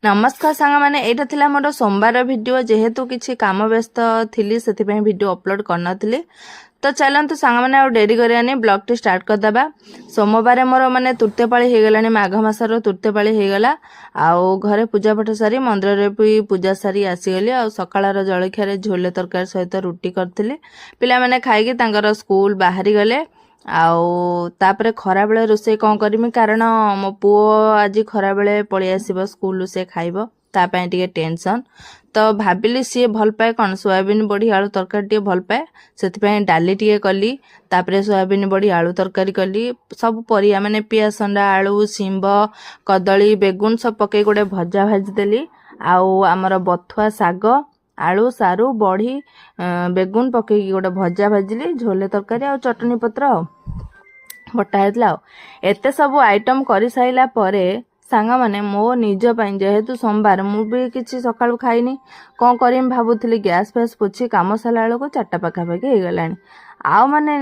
नमस्कार सांग मैंने यहाँ था मोर सोमवार वीडियो जेहेतु किसी काम व्यस्त थी से वीडियो अपलोड करनी तो चलतु सांग मैंने डेरी करानी ब्लॉग टी स्टार्ट करदे। सोमवार मोर माने तृतीय पाली हो गलानी माघ मासर तृतीय पाली हो गला आउ घरे पूजा पाठ सारी मंदिर रे भी पूजा सारी आसीगली आ सकाळर जलखिया झोले तरकारी सहित रुटी करथिली पिला माने खाइकी तांकर स्कूल बाहरी गले आउे खरा बेले रोषे कौन करमी कारण मो पुओ आज खरा बेले पलि आसब स्कूल से खाइब तापाई टे टेंशन तो भाविली सी भल पाए कौन सोयाबीन बड़ी आलू तरकारी टे भल पाए से डाली टे कली तापरे सोयाबीन बड़ी आलू तरकारी कली सब परिया माने पियासंडा आलू शिंब कदली बेगुन सब पकई गोटे भजा भाजीदेली आमर बथुआ साग आलू सारू बड़ी बेगुन पकईकी गोटे भजा भाजिली झोले तरकारी आ चटनी पत्र बटा होता एते सब आइटम कर साइला परे सांग माने मो निज जेहेतु सोमवार मु भी किसी सकाळु खाइनी कौन करमी भावुली गैस फैस पोछी काम सारा बेलू 4टा पाखापाखि हो गलानी आ माने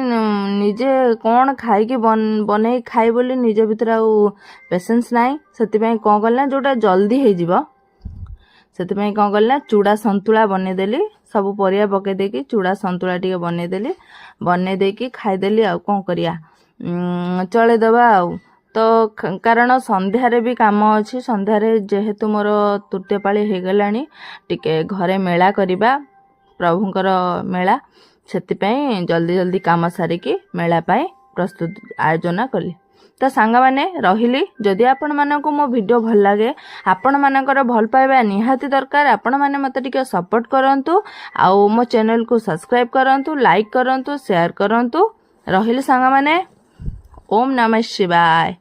निजे कौन खाइकी बन खाई बोली निज भीतर आउ पेशेंस नाई से कौन कल जोटा जल्दी हो से कौन कल चूड़ा संतुला बनईदेली सब परिया पकई देकी चूड़ा संतुला टी बनईदेली बनईदेकी खाईदेली आ कौन करिया चलेदबा आ तो कारण संध्यारे भी काम अच्छी संध्यारे जेहेतु मोर तृतीय पाली हो गलानी टिके घरे मेला करिबा प्रभुंकर मेला सेतिपई जल्दी जल्दी काम सारिकी मेला पाई प्रस्तुत आयोजना कली। तो सांग माने रहिली जदि आपण मानक मो वीडियो भल लगे आपण मानकर भल पाइबा निहाती दरकार आपण माने मते टिके सपोर्ट करंतु आउ मो चैनल को सब्सक्राइब करंतु लाइक करंतु शेयर करंतु रहिली सांग माने ओम नमः शिवाय।